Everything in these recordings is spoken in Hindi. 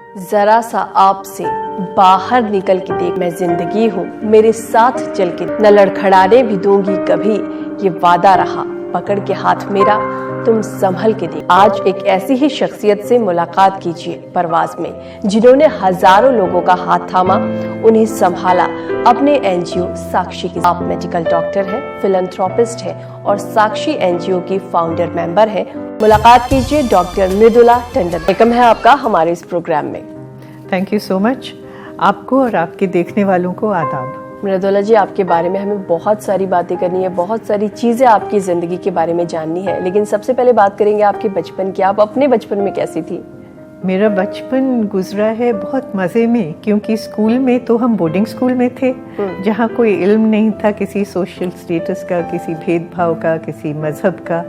जरा सा आपसे बाहर निकल के देख, मैं जिंदगी हूँ, मेरे साथ चल के न लड़खड़ाने भी दूंगी कभी, ये वादा रहा पकड़ के हाथ मेरा तुम संभल के देख। आज एक ऐसी ही शख्सियत से मुलाकात कीजिए परवाज में, जिन्होंने हजारों लोगों का हाथ थामा, उन्हें संभाला अपने एनजीओ साक्षी की। आप मेडिकल डॉक्टर हैं, फिलैंथ्रोपिस्ट हैं और साक्षी एनजीओ की फाउंडर मेंबर हैं। मुलाकात कीजिए डॉक्टर मृदुला टंडन। वेलकम है आपका हमारे इस प्रोग्राम में। Thank you so much. आपको और आपके देखने वालों को आदाब। मृदुला जी, आपके बारे में हमें बहुत सारी बातें करनी है, बहुत सारी चीजें आपकी जिंदगी के बारे में जाननी है, लेकिन सबसे पहले बात करेंगे आपके बचपन की। आप अपने बचपन में कैसी थी? मेरा बचपन गुजरा है बहुत मज़े में, क्योंकि स्कूल में तो हम बोर्डिंग स्कूल में थे, जहाँ कोई इल्म नहीं था किसी सोशल स्टेटस का, किसी भेदभाव का, किसी मज़हब का।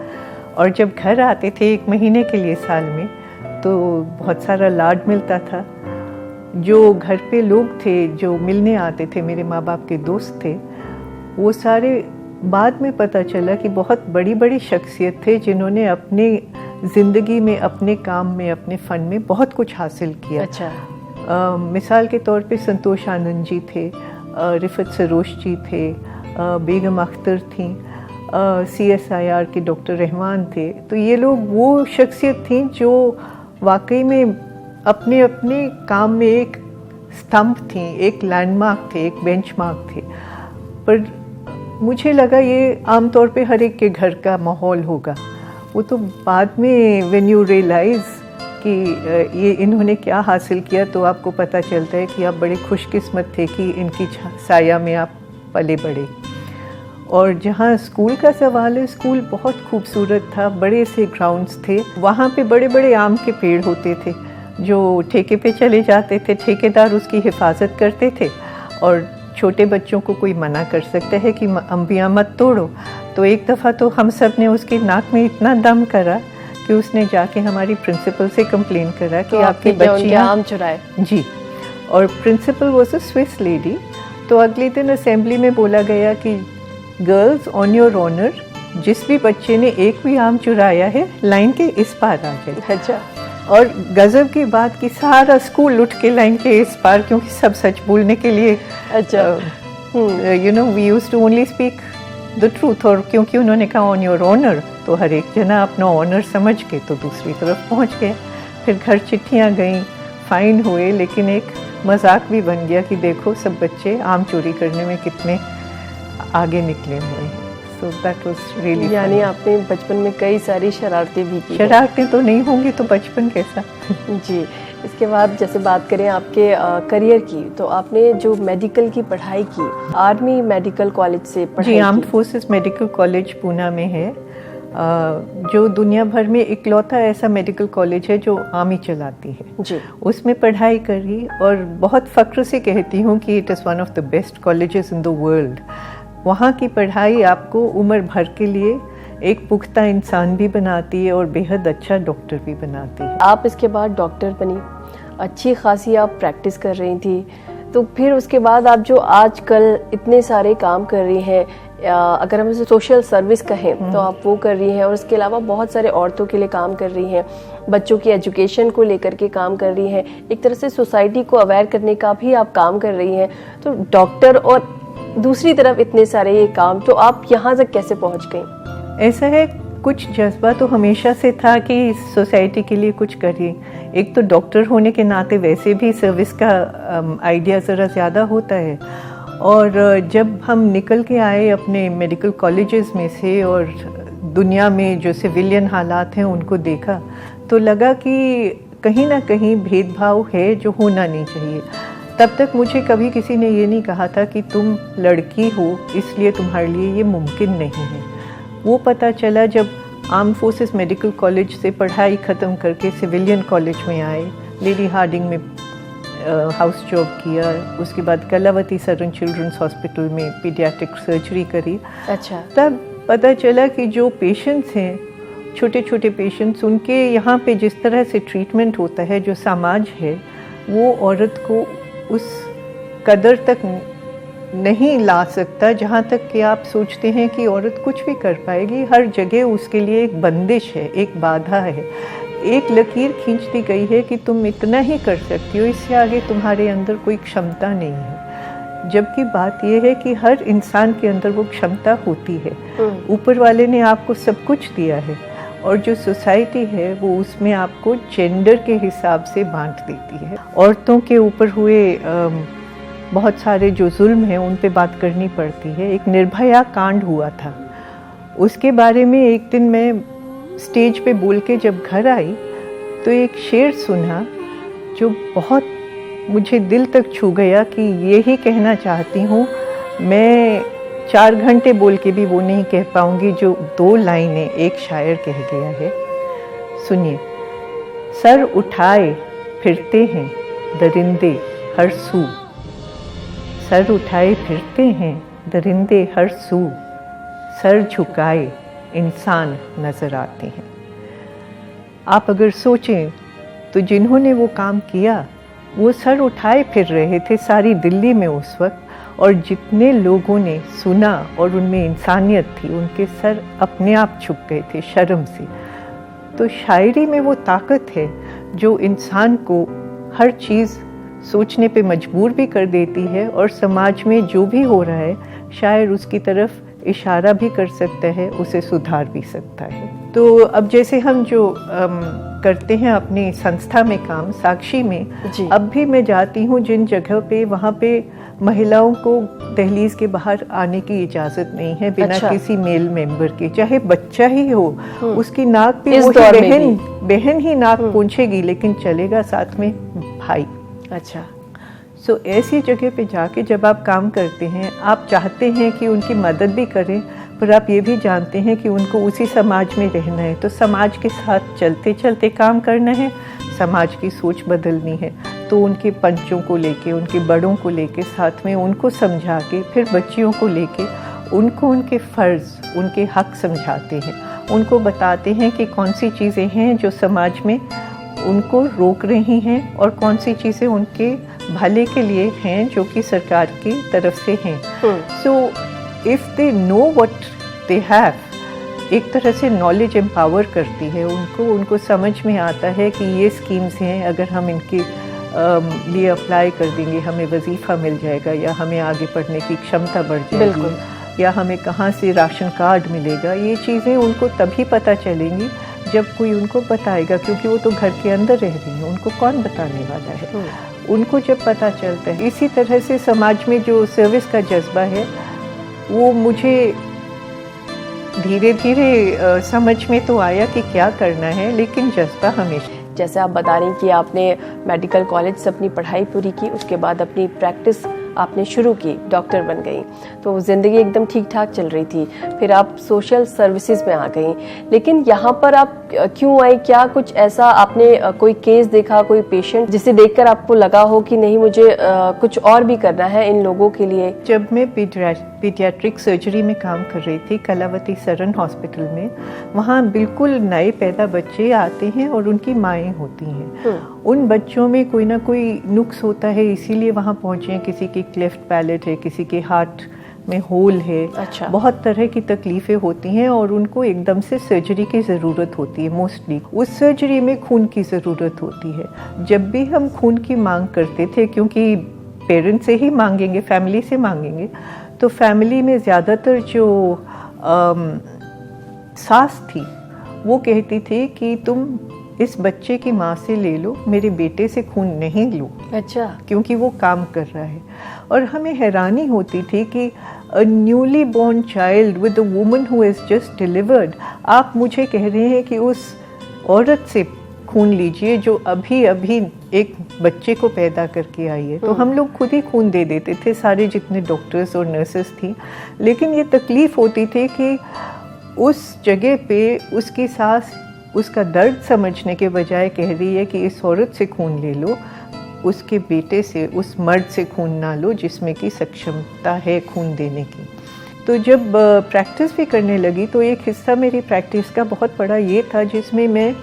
और जब घर आते थे 1 महीने के लिए साल में, तो बहुत सारा लाड मिलता था। जो घर पे लोग थे जो मिलने आते थे, मेरे माँ बाप के दोस्त थे, वो सारे बाद में पता चला कि बहुत बड़ी बड़ी शख्सियत थे, जिन्होंने अपने ज़िंदगी में, अपने काम में, अपने फ़न में बहुत कुछ हासिल किया। अच्छा। मिसाल के तौर पे संतोष आनंद जी थे, रिफत सरोश जी थे, बेगम अख्तर थीं, CSIR के डॉक्टर रहमान थे। तो ये लोग वो शख्सियत थीं जो वाकई में अपने अपने काम में एक स्तंभ थी, एक लैंडमार्क थे, एक बेंचमार्क थे। पर मुझे लगा ये आमतौर पे हर एक के घर का माहौल होगा। वो तो बाद में व्हेन यू रियलाइज़ कि ये इन्होंने क्या हासिल किया, तो आपको पता चलता है कि आप बड़े खुशकिस्मत थे कि इनकी साया में आप पले बढ़े। और जहाँ स्कूल का सवाल है, स्कूल बहुत खूबसूरत था, बड़े से ग्राउंड्स थे, वहाँ पे बड़े बड़े आम के पेड़ होते थे जो ठेके पे चले जाते थे, ठेकेदार उसकी हिफाजत करते थे। और छोटे बच्चों को कोई मना कर सकता है कि अंबियाँ मत तोड़ो। तो एक दफ़ा तो हम सब ने उसके नाक में इतना दम करा कि उसने जाके हमारी प्रिंसिपल से कंप्लेन करा कि आपकी बच्चियाँ आम चुराए। जी। और principal was a Swiss lady. तो अगले दिन असेंबली में बोला गया कि गर्ल्स ऑन योर ऑनर, जिस भी बच्चे ने एक भी आम चुराया है लाइन के इस पार आ जाए। अच्छा। और गजब की बात कि सारा स्कूल उठ के लाइन के इस पार, क्योंकि सब सच बोलने के लिए, अच्छा, you know, we used to only speak the truth. और क्योंकि उन्होंने कहा ऑन योर ऑनर, तो हर एक जना अपना ऑनर समझ के तो दूसरी तरफ पहुंच गया। फिर घर चिट्ठियां गईं, फाइन हुए, लेकिन एक मजाक भी बन गया कि देखो सब बच्चे आम चोरी करने में कितने आगे निकले हुए हैं। So that was really यानी funny. आपने बचपन में कई सारी शरारतें भी की। शरारतें तो नहीं होंगी तो बचपन कैसा। जी। इसके बाद जैसे बात करें आपके करियर की, तो आपने जो मेडिकल की पढ़ाई की, आर्मी मेडिकल कॉलेज से पढ़ाई जी, armed forces medical college Poona में है, जो दुनिया भर में इकलौता ऐसा मेडिकल कॉलेज है जो आर्मी चलाती है। जी। उसमें पढ़ाई करी और बहुत फ़ख्र से कहती हूँ कि it is one of the best colleges in the world. वहाँ की पढ़ाई आपको उम्र भर के लिए एक पुख्ता इंसान भी बनाती है और बेहद अच्छा डॉक्टर भी बनाती है। आप इसके बाद डॉक्टर बनी, अच्छी खासी आप प्रैक्टिस कर रही थी, तो फिर उसके बाद आप जो आजकल इतने सारे काम कर रही हैं, अगर हम इसे सोशल सर्विस कहें तो आप वो कर रही हैं, और उसके अलावा बहुत सारे औरतों के लिए काम कर रही हैं, बच्चों की एजुकेशन को लेकर के काम कर रही हैं, एक तरह से सोसाइटी को अवेयर करने का भी आप काम कर रही हैं। तो डॉक्टर और दूसरी तरफ इतने सारे ये काम, तो आप यहाँ तक कैसे पहुँच गई? ऐसा है, कुछ जज्बा तो हमेशा से था कि सोसाइटी के लिए कुछ करिए। एक तो डॉक्टर होने के नाते वैसे भी सर्विस का आइडिया ज़रा ज़्यादा होता है। और जब हम निकल के आए अपने मेडिकल कॉलेजेस में से और दुनिया में जो सिविलियन हालात हैं उनको देखा, तो लगा कि कहीं ना कहीं भेदभाव है जो होना नहीं चाहिए। तब तक मुझे कभी किसी ने ये नहीं कहा था कि तुम लड़की हो इसलिए तुम्हारे लिए ये मुमकिन नहीं है। वो पता चला जब आर्म्ड फोर्सेस मेडिकल कॉलेज से पढ़ाई ख़त्म करके सिविलियन कॉलेज में आए, लेडी हार्डिंग में हाउस जॉब किया, उसके बाद कलावती सरन चिल्ड्रंस हॉस्पिटल में पीडियाट्रिक सर्जरी करी। अच्छा। तब पता चला कि जो पेशेंट्स हैं, छोटे छोटे पेशेंट्स, उनके यहाँ पे जिस तरह से ट्रीटमेंट होता है, जो समाज है वो औरत को उस कदर तक नहीं ला सकता जहाँ तक कि आप सोचते हैं कि औरत कुछ भी कर पाएगी। हर जगह उसके लिए एक बंदिश है, एक बाधा है एक लकीर खींच दी गई है कि तुम इतना ही कर सकती हो, इससे आगे तुम्हारे अंदर कोई क्षमता नहीं है। जबकि बात यह है कि हर इंसान के अंदर वो क्षमता होती है। ऊपर वाले ने आपको सब कुछ दिया है, और जो सोसाइटी है वो उसमें आपको जेंडर के हिसाब से बांट देती है। औरतों के ऊपर हुए बहुत सारे जो जुल्म हैं उन पे बात करनी पड़ती है। एक निर्भया कांड हुआ था, उसके बारे में एक दिन मैं स्टेज पे बोल के जब घर आई तो एक शेर सुना जो बहुत मुझे दिल तक छू गया कि यही कहना चाहती हूँ। मैं 4 घंटे बोल के भी वो नहीं कह पाऊँगी जो 2 लाइनें एक शायर कह गया है। सुनिए। सर उठाए फिरते हैं दरिंदे हर सू, सर उठाए फिरते हैं दरिंदे हर सू, सर झुकाए इंसान नज़र आते हैं। आप अगर सोचें तो जिन्होंने वो काम किया वो सर उठाए फिर रहे थे सारी दिल्ली में उस वक्त, और जितने लोगों ने सुना और उनमें इंसानियत थी उनके सर अपने आप झुक गए थे शर्म से। तो शायरी में वो ताकत है जो इंसान को हर चीज़ सोचने पे मजबूर भी कर देती है, और समाज में जो भी हो रहा है शायर उसकी तरफ इशारा भी कर सकता है, उसे सुधार भी सकता है। तो अब जैसे हम जो करते हैं अपनी संस्था में काम, साक्षी में, अब भी मैं जाती हूँ जिन जगह पे, वहाँ पे महिलाओं को दहलीज के बाहर आने की इजाज़त नहीं है बिना किसी मेल मेंबर के, चाहे बच्चा ही हो, उसकी नाक पे वो बहन ही नाक पूंछेगी लेकिन चलेगा साथ में भाई। अच्छा। सो ऐसी जगह पे जाके जब आप काम करते हैं, आप चाहते हैं कि उनकी मदद भी करें, पर आप ये भी जानते हैं कि उनको उसी समाज में रहना है, तो समाज के साथ चलते चलते काम करना है, समाज की सोच बदलनी है। तो उनके पंचों को लेके, उनके बड़ों को लेके, साथ में उनको समझा के, फिर बच्चियों को लेके उनको उनके फ़र्ज़, उनके हक समझाते हैं, उनको बताते हैं कि कौन सी चीज़ें हैं जो समाज में उनको रोक रही हैं और कौन सी चीज़ें उनके भले के लिए हैं जो कि सरकार की तरफ से हैं। So if they know what they have, एक तरह से नॉलेज एम्पावर करती है उनको समझ में आता है कि ये स्कीम्स हैं, अगर हम इनके लिए अप्लाई कर देंगे हमें वजीफ़ा मिल जाएगा, या हमें आगे पढ़ने की क्षमता बढ़ जाएगी, या हमें कहाँ से राशन कार्ड मिलेगा। ये चीज़ें उनको तभी पता चलेंगी जब कोई उनको बताएगा, क्योंकि वो तो घर के अंदर रह रही हैं, उनको कौन बताने वाला है। उनको जब पता चलता है, इसी तरह से समाज में जो सर्विस का जज्बा है वो मुझे धीरे धीरे समझ में तो आया कि क्या करना है, लेकिन जज्बा हमेशा। जैसे आप बता रही कि आपने मेडिकल कॉलेज से अपनी पढ़ाई पूरी की, उसके बाद अपनी प्रैक्टिस आपने शुरू की, डॉक्टर बन गई, तो ज़िंदगी एकदम ठीक ठाक चल रही थी। फिर आप सोशल सर्विसेज में आ गई, लेकिन यहाँ पर आप क्यों आई? क्या कुछ ऐसा आपने कोई केस देखा, कोई पेशेंट जिसे देखकर आपको लगा हो कि नहीं, मुझे कुछ और भी करना है इन लोगों के लिए? जब मैं पीडियाट्रिक सर्जरी में काम कर रही थी कलावती सरन हॉस्पिटल में, वहाँ बिल्कुल नए पैदा बच्चे आते हैं और उनकी माएँ होती हैं। उन बच्चों में कोई ना कोई नुक्स होता है, इसीलिए वहाँ पहुँचे। किसी की क्लेफ्ट पैलेट है, किसी के हार्ट में होल है। अच्छा। बहुत तरह की तकलीफ़ें होती हैं और उनको एकदम से सर्जरी की ज़रूरत होती है। मोस्टली उस सर्जरी में खून की ज़रूरत होती है। जब भी हम खून की मांग करते थे, क्योंकि पेरेंट्स से ही मांगेंगे, फैमिली से मांगेंगे, तो फैमिली में ज़्यादातर जो सास थी वो कहती थी कि तुम इस बच्चे की माँ से ले लो, मेरे बेटे से खून नहीं लो। अच्छा। क्योंकि वो काम कर रहा है। और हमें हैरानी होती थी कि a newly born child with a woman who has just delivered, आप मुझे कह रहे हैं कि उस औरत से खून लीजिए जो अभी अभी एक बच्चे को पैदा करके आई है। तो हम लोग खुद ही खून दे देते थे, सारे जितने डॉक्टर्स और नर्सेस थी। लेकिन ये तकलीफ़ होती थी कि उस जगह पे उसकी सास उसका दर्द समझने के बजाय कह रही है कि इस औरत से खून ले लो, उसके बेटे से, उस मर्द से खून ना लो जिसमें की सक्षमता है खून देने की। तो जब प्रैक्टिस भी करने लगी तो एक हिस्सा मेरी प्रैक्टिस का बहुत बड़ा ये था, जिसमें मैं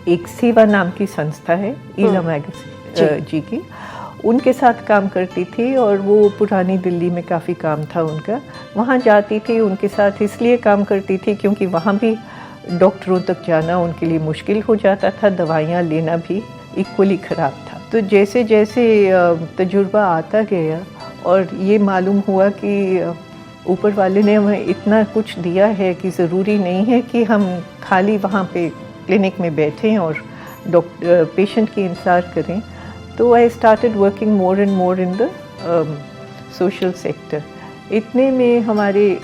एक सेवा नाम की संस्था है ईला मैगस जी की, उनके साथ काम करती थी। और वो पुरानी दिल्ली में काफ़ी काम था उनका, वहाँ जाती थी, उनके साथ इसलिए काम करती थी क्योंकि वहाँ भी डॉक्टरों तक जाना उनके लिए मुश्किल हो जाता था, दवाइयाँ लेना भी इक्वली ख़राब था। तो जैसे जैसे तजुर्बा आता गया और ये मालूम हुआ कि ऊपर वाले ने हमें इतना कुछ दिया है कि ज़रूरी नहीं है कि हम खाली वहाँ पे क्लिनिक में बैठें और पेशेंट की इंतज़ार करें, तो I started working more and more in the social sector. इतने में हमारे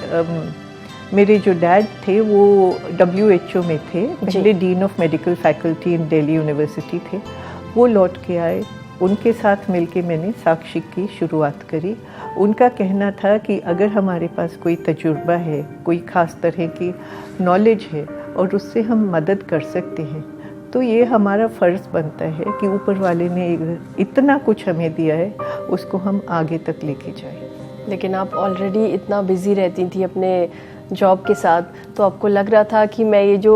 मेरे जो डैड थे वो WHO में थे, पहले dean of medical faculty in Delhi university थे। वो लौट के आए, उनके साथ मिलके मैंने साक्षी की शुरुआत करी। उनका कहना था कि अगर हमारे पास कोई तजुर्बा है, कोई ख़ास तरह की नॉलेज है और उससे हम मदद कर सकते हैं, तो ये हमारा फ़र्ज़ बनता है कि ऊपर वाले ने इतना कुछ हमें दिया है, उसको हम आगे तक लेके जाएं। लेकिन आप ऑलरेडी इतना बिज़ी रहती थी अपने जॉब के साथ, तो आपको लग रहा था कि मैं ये जो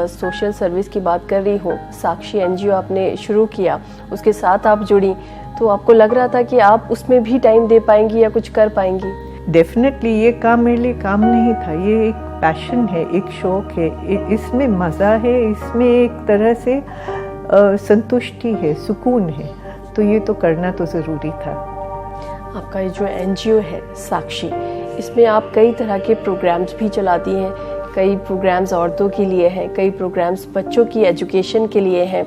सोशल सर्विस की बात कर रही हूँ, साक्षी NGO आपने शुरू किया, उसके साथ आप जुड़ी, तो आपको लग रहा था कि आप उसमें भी टाइम दे पाएंगी या कुछ कर पाएंगी? डेफिनेटली ये काम मेरे लिए काम नहीं था, ये एक पैशन है, एक शौक़ है, इसमें मज़ा है, इसमें एक तरह से संतुष्टि है, सुकून है, तो ये तो करना तो ज़रूरी था। आपका ये जो NGO है साक्षी, इसमें आप कई तरह के प्रोग्राम्स भी चलाती हैं। कई प्रोग्राम्स औरतों के लिए हैं, कई प्रोग्राम्स बच्चों की एजुकेशन के लिए हैं।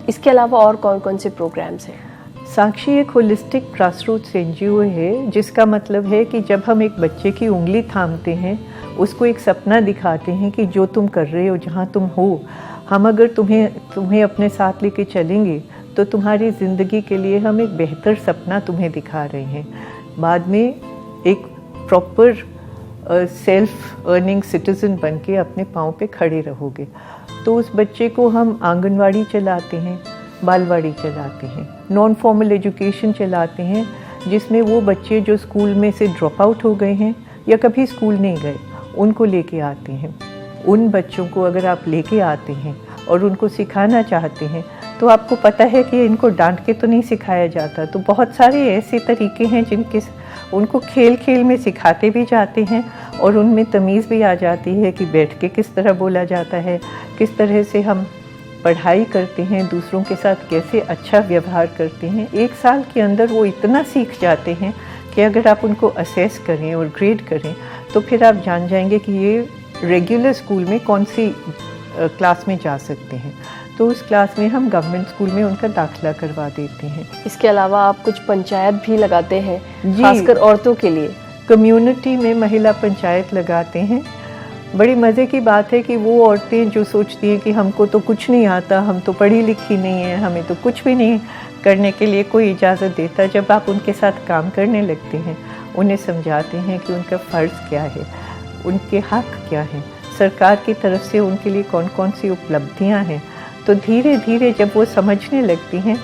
इसके अलावा और कौन कौन से प्रोग्राम्स हैं? साक्षी एक होलिस्टिक ग्रासरूट्स NGO है, जिसका मतलब है कि जब हम एक बच्चे की उंगली थामते हैं, उसको एक सपना दिखाते हैं कि जो तुम कर रहे हो, जहाँ तुम हो, हम अगर तुम्हें अपने साथ लेके चलेंगे तो तुम्हारी ज़िंदगी के लिए हम एक बेहतर सपना तुम्हें दिखा रहे हैं। बाद में एक प्रॉपर सेल्फ अर्निंग सिटीज़न बन के अपने पाँव पे खड़े रहोगे। तो उस बच्चे को हम आंगनवाड़ी चलाते हैं, बालवाड़ी चलाते हैं, नॉन फॉर्मल एजुकेशन चलाते हैं, जिसमें वो बच्चे जो स्कूल में से ड्रॉप आउट हो गए हैं या कभी स्कूल नहीं गए, उनको लेके आते हैं। उन बच्चों को अगर आप लेके आते हैं और उनको सिखाना चाहते हैं, तो आपको पता है कि इनको डांट के तो नहीं सिखाया जाता, तो बहुत सारे ऐसे तरीके हैं जिनके उनको खेल खेल में सिखाते भी जाते हैं और उनमें तमीज़ भी आ जाती है कि बैठ के किस तरह बोला जाता है, किस तरह से हम पढ़ाई करते हैं, दूसरों के साथ कैसे अच्छा व्यवहार करते हैं। 1 साल के अंदर वो इतना सीख जाते हैं कि अगर आप उनको असेस करें और ग्रेड करें, तो फिर आप जान जाएंगे कि ये रेगुलर स्कूल में कौन सी क्लास में जा सकते हैं। तो उस क्लास में हम गवर्नमेंट स्कूल में उनका दाखिला करवा देते हैं। इसके अलावा आप कुछ पंचायत भी लगाते हैं, खासकर औरतों के लिए? कम्युनिटी में महिला पंचायत लगाते हैं। बड़ी मज़े की बात है कि वो औरतें जो सोचती हैं कि हमको तो कुछ नहीं आता, हम तो पढ़ी लिखी नहीं है, हमें तो कुछ भी नहीं करने के लिए कोई इजाज़त देता, जब आप उनके साथ काम करने लगते हैं, उन्हें समझाते हैं कि उनका फ़र्ज़ क्या है, उनके हक़ क्या हैं, सरकार की तरफ से उनके लिए कौन कौन सी उपलब्धियाँ हैं, तो धीरे धीरे जब वो समझने लगती हैं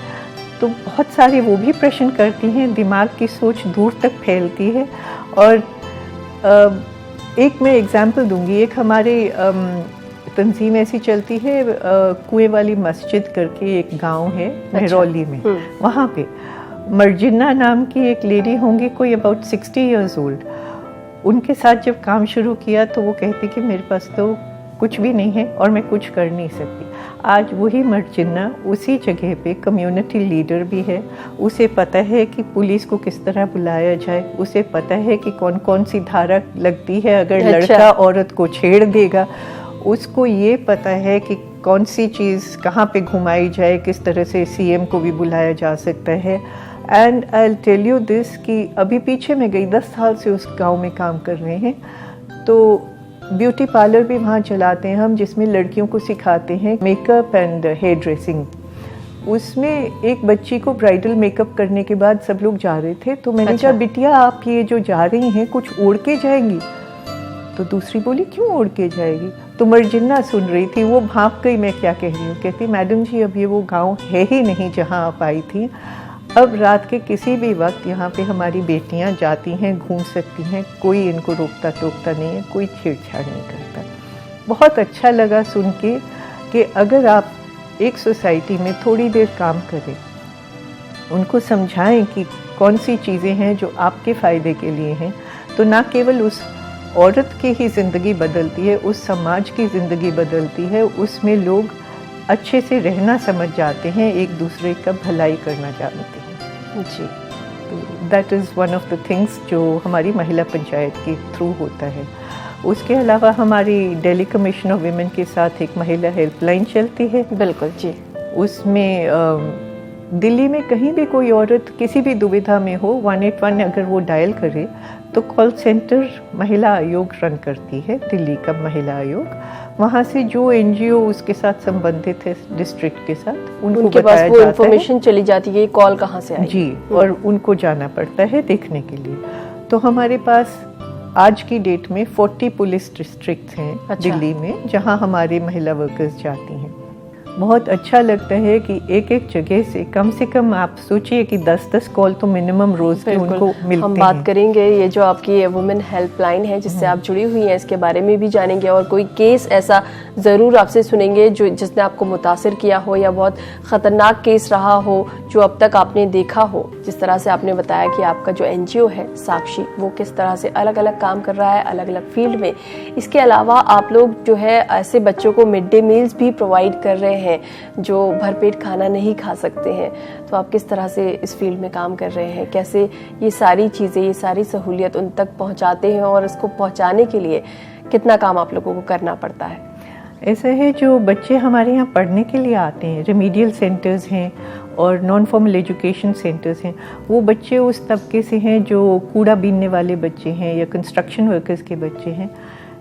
तो बहुत सारे वो भी प्रश्न करती हैं, दिमाग की सोच दूर तक फैलती है। और एक मैं एग्ज़ाम्पल दूंगी, एक हमारे तंजीम ऐसी चलती है, कुएं वाली मस्जिद करके एक गांव है महरौली में, वहाँ पे मर्जिना नाम की एक लेडी होंगी, कोई अबाउट 60 ईयर्स ओल्ड। उनके साथ जब काम शुरू किया तो वो कहती कि मेरे पास तो कुछ भी नहीं है और मैं कुछ कर नहीं सकती। आज वही मर्जिना उसी जगह पे कम्युनिटी लीडर भी है, उसे पता है कि पुलिस को किस तरह बुलाया जाए, उसे पता है कि कौन कौन सी धारा लगती है अगर लड़का औरत को छेड़ देगा, उसको ये पता है कि कौन सी चीज़ कहाँ पे घुमाई जाए, किस तरह से CM को भी बुलाया जा सकता है। And I will tell you this कि अभी पीछे मैं गई 10 साल से उस गांव में काम कर रहे हैं, तो ब्यूटी पार्लर भी वहाँ चलाते हैं हम, जिसमें लड़कियों को सिखाते हैं मेकअप एंड हेयर ड्रेसिंग। उसमें एक बच्ची को ब्राइडल मेकअप करने के बाद सब लोग जा रहे थे, तो मैंने कहा बिटिया आप ये जो जा रही हैं कुछ ओढ़ के जाएंगी? तो दूसरी बोली क्यों ओढ़ के जाएगी? तो मर्जिना सुन रही थी, वो भाप गई मैं क्या कह रही हूँ। कहती मैडम जी अब ये वो गाँव है ही नहीं जहाँ आप आई थी, अब रात के किसी भी वक्त यहाँ पे हमारी बेटियाँ जाती हैं, घूम सकती हैं, कोई इनको रोकता टोकता नहीं है, कोई छेड़छाड़ नहीं करता। बहुत अच्छा लगा सुन के कि अगर आप एक सोसाइटी में थोड़ी देर काम करें, उनको समझाएं कि कौन सी चीज़ें हैं जो आपके फ़ायदे के लिए हैं, तो ना केवल औरत की ही ज़िंदगी बदलती है, उस समाज की ज़िंदगी बदलती है, उसमें लोग अच्छे से रहना समझ जाते हैं, एक दूसरे का भलाई करना जानते हैं। जी, that is one of the things जो हमारी महिला पंचायत के थ्रू होता है। उसके अलावा हमारी दिल्ली कमीशन ऑफ विमेन के साथ एक महिला हेल्पलाइन चलती है। बिल्कुल जी। उसमें दिल्ली में कहीं भी कोई औरत किसी भी दुविधा में हो 181 अगर वो डायल करे तो कॉल सेंटर महिला आयोग रन करती है, दिल्ली का महिला आयोग। वहाँ से जो एनजीओ उसके साथ संबंधित है डिस्ट्रिक्ट के साथ, उनके पास वो इन्फॉर्मेशन चली जाती है कॉल कहाँ से आई जी, और उनको जाना पड़ता है देखने के लिए। तो हमारे पास आज की डेट में 40 पुलिस डिस्ट्रिक्ट हैं दिल्ली में, जहाँ हमारे महिला वर्कर्स जाती हैं। बहुत अच्छा लगता है कि एक एक जगह से कम आप सोचिए कि 10-10 कॉल तो मिनिमम रोज के उनको मिलते हैं। हम बात करेंगे ये जो आपकी वुमेन हेल्पलाइन है जिससे आप जुड़ी हुई हैं, इसके बारे में भी जानेंगे और कोई केस ऐसा ज़रूर आपसे सुनेंगे जो जिसने आपको मुतासिर किया हो या बहुत ख़तरनाक केस रहा हो जो अब तक आपने देखा हो। जिस तरह से आपने बताया कि आपका जो एनजीओ है साक्षी, वो किस तरह से अलग अलग काम कर रहा है अलग अलग फील्ड में। इसके अलावा आप लोग जो है ऐसे बच्चों को मिड डे मील्स भी प्रोवाइड कर रहे हैं जो भरपेट खाना नहीं खा सकते हैं। तो आप किस तरह से इस फील्ड में काम कर रहे हैं, कैसे ये सारी चीज़ें, ये सारी सहूलियत उन तक पहुंचाते हैं और इसको पहुंचाने के लिए कितना काम आप लोगों को करना पड़ता है? ऐसा है, जो बच्चे हमारे यहाँ पढ़ने के लिए आते हैं, रेमीडियल सेंटर्स हैं और नॉन फॉर्मल एजुकेशन सेंटर्स हैं, वो बच्चे उस तबके से हैं जो कूड़ा बीनने वाले बच्चे हैं या कंस्ट्रक्शन वर्कर्स के बच्चे हैं।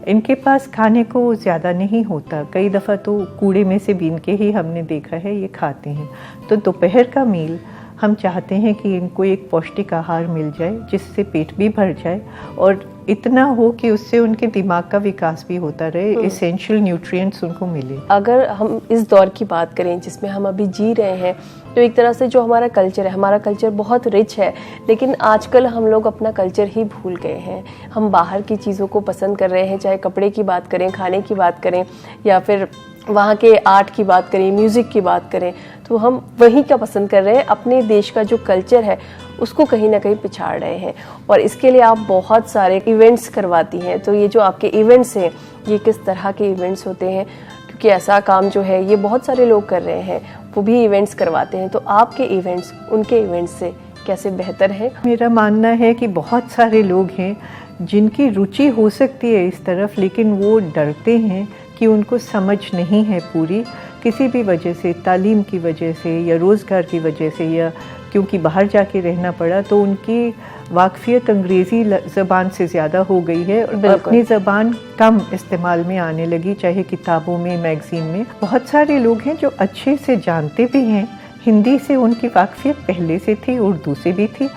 इनके पास खाने को ज़्यादा नहीं होता, कई दफ़ा तो कूड़े में से बीन के ही हमने देखा है ये खाते हैं। तो दोपहर का मील हम चाहते हैं कि इनको एक पौष्टिक आहार मिल जाए जिससे पेट भी भर जाए और इतना हो कि उससे उनके दिमाग का विकास भी होता रहे, एसेंशियल न्यूट्रिएंट्स उनको मिले। अगर हम इस दौर की बात करें जिसमें हम अभी जी रहे हैं, तो एक तरह से जो हमारा कल्चर है, हमारा कल्चर बहुत रिच है, लेकिन आजकल हम लोग अपना कल्चर ही भूल गए हैं। हम बाहर की चीज़ों को पसंद कर रहे हैं, चाहे कपड़े की बात करें, खाने की बात करें या फिर वहाँ के आर्ट की बात करें, म्यूज़िक की बात करें, तो हम वही क्या पसंद कर रहे हैं, अपने देश का जो कल्चर है उसको कहीं ना कहीं पिछाड़ रहे हैं। और इसके लिए आप बहुत सारे इवेंट्स करवाती हैं। तो ये जो आपके इवेंट्स हैं, ये किस तरह के इवेंट्स होते हैं? क्योंकि ऐसा काम जो है ये बहुत सारे लोग कर रहे हैं, वो भी इवेंट्स करवाते हैं। तो आपके इवेंट्स उनके इवेंट्स से कैसे बेहतर है? मेरा मानना है कि बहुत सारे लोग हैं जिनकी रुचि हो सकती है इस तरफ, लेकिन वो डरते हैं कि उनको समझ नहीं है पूरी, किसी भी वजह से, तालीम की वजह से या रोज़गार की वजह से या क्योंकि बाहर जाके रहना पड़ा, तो उनकी वाकफियत अंग्रेज़ी ज़बान से ज़्यादा हो गई है और अपनी ज़बान कम इस्तेमाल में आने लगी, चाहे किताबों में, मैगज़ीन में। बहुत सारे लोग हैं जो अच्छे से जानते भी हैं, हिंदी से उनकी वाकफियत पहले से थी, उर्दू से भी थी,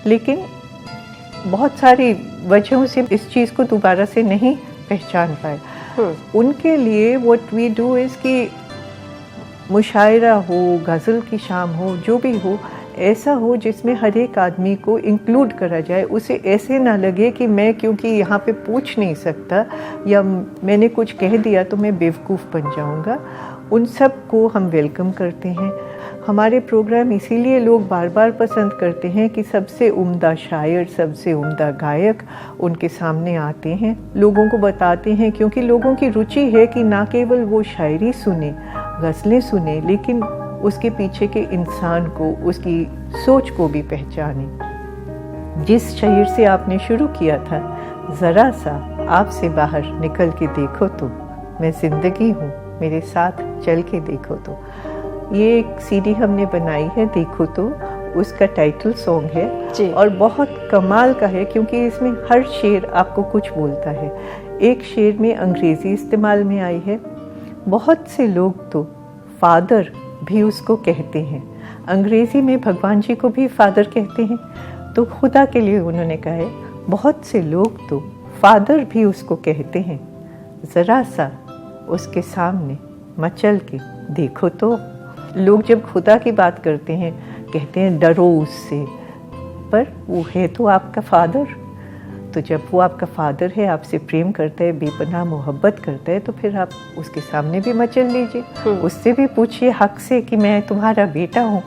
लेकिन बहुत सारी वजहों से इस चीज़ को दोबारा से नहीं पहचान पाए। उनके लिए व्हाट वी डू इज़ कि मुशायरा हो, गज़ल की शाम हो, जो भी हो, ऐसा हो जिसमें हर एक आदमी को इंक्लूड करा जाए। उसे ऐसे ना लगे कि मैं क्योंकि यहाँ पे पूछ नहीं सकता या मैंने कुछ कह दिया तो मैं बेवकूफ़ बन जाऊँगा। उन सब को हम वेलकम करते हैं। हमारे प्रोग्राम इसीलिए लोग बार बार पसंद करते हैं कि सबसे उम्दा शायर, सबसे उम्दा गायक उनके सामने आते हैं, लोगों को बताते हैं, क्योंकि लोगों की रुचि है कि ना केवल वो शायरी सुने, गज़लें सुने, लेकिन उसके पीछे के इंसान को, उसकी सोच को भी पहचाने। जिस शेर से आपने शुरू किया था, ज़रा सा आपसे बाहर निकल के देखो तो मैं ज़िंदगी हूँ, मेरे साथ चल के देखो तो, ये एक सीडी हमने बनाई है, देखो तो, उसका टाइटल सॉन्ग है और बहुत कमाल का है क्योंकि इसमें हर शेर आपको कुछ बोलता है। एक शेर में अंग्रेज़ी इस्तेमाल में आई है। बहुत से लोग तो फादर भी उसको कहते हैं, अंग्रेज़ी में भगवान जी को भी फादर कहते हैं, तो खुदा के लिए उन्होंने कहा है बहुत से लोग तो फादर भी उसको कहते हैं, ज़रा सा उसके सामने मचल के देखो तो। लोग जब खुदा की बात करते हैं कहते हैं डरो उससे, पर वो है तो आपका फादर। तो जब वो आपका फादर है, आपसे प्रेम करता है, बेपनाह मोहब्बत करता है, तो फिर आप उसके सामने भी मचल लीजिए, उससे भी पूछिए हक से कि मैं तुम्हारा बेटा हूँ,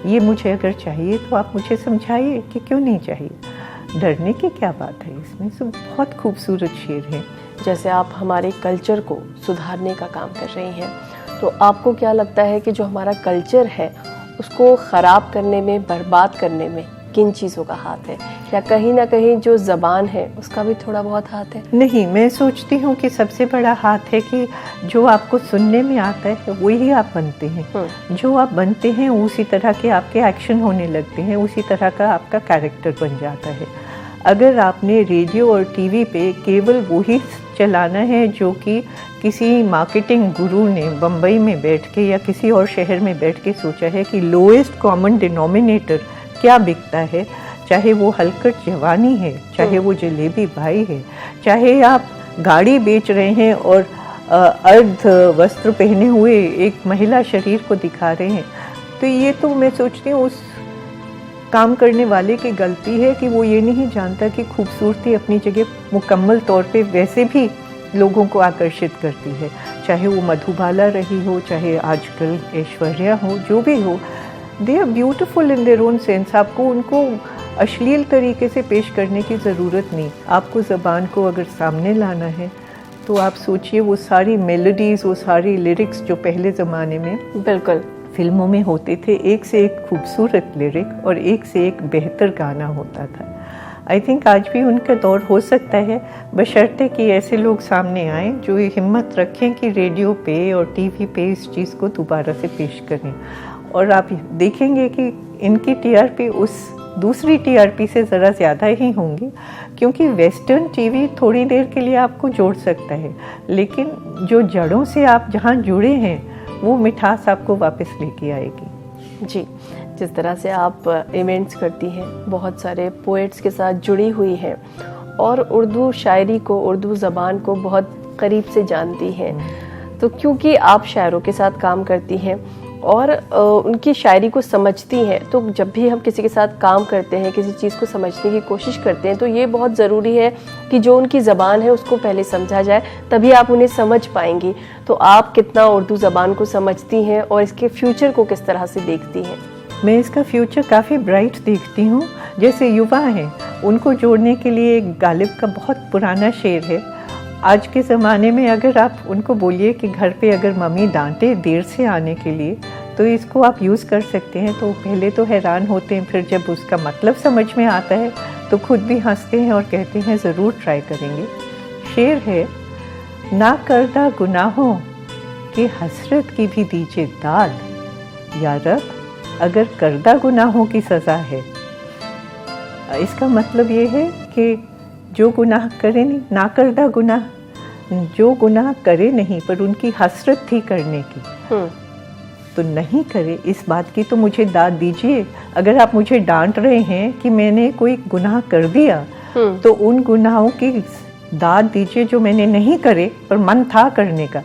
ये मुझे अगर चाहिए तो आप मुझे समझाइए कि क्यों नहीं चाहिए। डरने की क्या बात है इसमें। सब बहुत खूबसूरत शेर है। जैसे आप हमारे कल्चर को सुधारने का काम कर रही हैं, तो आपको क्या लगता है कि जो हमारा कल्चर है उसको ख़राब करने में, बर्बाद करने में किन चीज़ों का हाथ है, या कहीं ना कहीं जो ज़बान है उसका भी थोड़ा बहुत हाथ है? नहीं, मैं सोचती हूँ कि सबसे बड़ा हाथ है कि जो आपको सुनने में आता है वही आप बनते हैं। जो आप बनते हैं उसी तरह के आपके एक्शन होने लगते हैं, उसी तरह का आपका कैरेक्टर बन जाता है। अगर आपने रेडियो और टीवी पे केवल वही चलाना है जो कि किसी मार्केटिंग गुरु ने बम्बई में बैठ के या किसी और शहर में बैठ के सोचा है कि लोएस्ट कॉमन डिनोमिनेटर क्या बिकता है, चाहे वो हलकट जवानी है, चाहे वो जलेबी भाई है, चाहे आप गाड़ी बेच रहे हैं और अर्ध वस्त्र पहने हुए एक महिला शरीर को दिखा रहे हैं, तो ये तो मैं सोचती हूँ उस काम करने वाले की गलती है कि वो ये नहीं जानता कि खूबसूरती अपनी जगह मुकम्मल तौर पे वैसे भी लोगों को आकर्षित करती है, चाहे वो मधुबाला रही हो, चाहे आजकल ऐश्वर्या हो, जो भी हो, they are beautiful in their own sense. आपको उनको अश्लील तरीके से पेश करने की ज़रूरत नहीं। आपको ज़बान को अगर सामने लाना है तो आप सोचिए वो सारी मेलोडीज़, वो सारी लिरिक्स जो पहले ज़माने में बिल्कुल फिल्मों में होते थे, एक से एक खूबसूरत लिरिक और एक से एक बेहतर गाना होता था। आई थिंक आज भी उनका दौर हो सकता है, बशर्ते कि ऐसे लोग सामने आएँ जो ये हिम्मत रखें कि रेडियो पे और टीवी पे इस चीज़ को दोबारा से पेश करें। और आप देखेंगे कि इनकी टीआरपी उस दूसरी टीआरपी से ज़रा ज़्यादा ही होंगी, क्योंकि वेस्टर्न टीवी थोड़ी देर के लिए आपको जोड़ सकता है, लेकिन जो जड़ों से आप जहाँ जुड़े हैं वो मिठास आपको वापस लेके आएगी। जी, जिस तरह से आप इवेंट्स करती हैं, बहुत सारे पोएट्स के साथ जुड़ी हुई हैं और उर्दू शायरी को, उर्दू ज़बान को बहुत करीब से जानती हैं, तो क्योंकि आप शायरों के साथ काम करती हैं और उनकी शायरी को समझती हैं, तो जब भी हम किसी के साथ काम करते हैं, किसी चीज़ को समझने की कोशिश करते हैं, तो ये बहुत ज़रूरी है कि जो उनकी ज़बान है उसको पहले समझा जाए, तभी आप उन्हें समझ पाएंगी। तो आप कितना उर्दू ज़बान को समझती हैं और इसके फ्यूचर को किस तरह से देखती हैं? मैं इसका फ्यूचर काफ़ी ब्राइट देखती हूँ। जैसे युवा हैं, उनको जोड़ने के लिए एक गालिब का बहुत पुराना शेर है। आज के ज़माने में अगर आप उनको बोलिए कि घर पे अगर मम्मी डांटे देर से आने के लिए, तो इसको आप यूज़ कर सकते हैं, तो पहले तो हैरान होते हैं, फिर जब उसका मतलब समझ में आता है तो खुद भी हंसते हैं और कहते हैं ज़रूर ट्राई करेंगे। शेर है, ना करदा गुनाहों की हसरत की भी दीजिए दाद, या रब अगर करदा गुनाहों की सज़ा है। इसका मतलब ये है कि जो गुनाह करे नहीं, ना करदा गुनाह, जो गुनाह करे नहीं पर उनकी हसरत थी करने की, तो नहीं करे, इस बात की तो मुझे दाद दीजिए। अगर आप मुझे डांट रहे हैं कि मैंने कोई गुनाह कर दिया, तो उन गुनाहों की दाद दीजिए जो मैंने नहीं करे पर मन था करने का।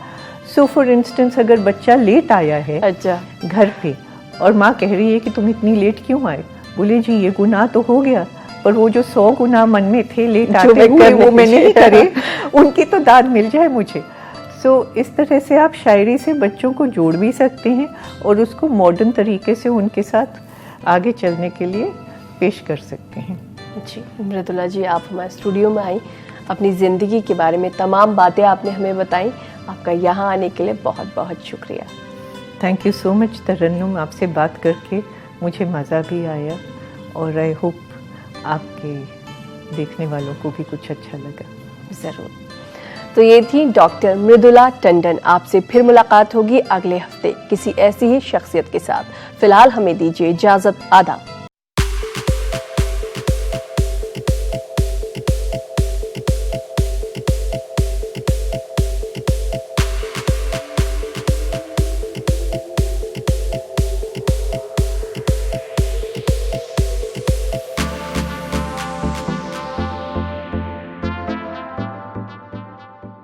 सो फॉर इंस्टेंस, अगर बच्चा लेट आया है अच्छा घर पे और माँ कह रही है कि तुम इतनी लेट क्यों आए, बोले जी ये गुनाह तो हो गया, पर वो जो 100 गुनाह मन में थे लेट आते हुए वो मैं नहीं करे, उनकी तो दाद मिल जाए मुझे। सो इस तरह से आप शायरी से बच्चों को जोड़ भी सकते हैं और उसको मॉडर्न तरीके से उनके साथ आगे चलने के लिए पेश कर सकते हैं। जी, मृदुला जी, आप हमारे स्टूडियो में आई, अपनी ज़िंदगी के बारे में तमाम बातें आपने हमें बताई। आपका यहाँ आने के लिए बहुत बहुत शुक्रिया। थैंक यू सो मच तरन्नुम, आपसे बात करके मुझे मज़ा भी आया और आई होप आपके देखने वालों को भी कुछ अच्छा लगा। ज़रूर। तो ये थी डॉक्टर मृदुला टंडन। आपसे फिर मुलाकात होगी अगले हफ्ते किसी ऐसी ही शख्सियत के साथ। फिलहाल हमें दीजिए इजाज़त। आदाब।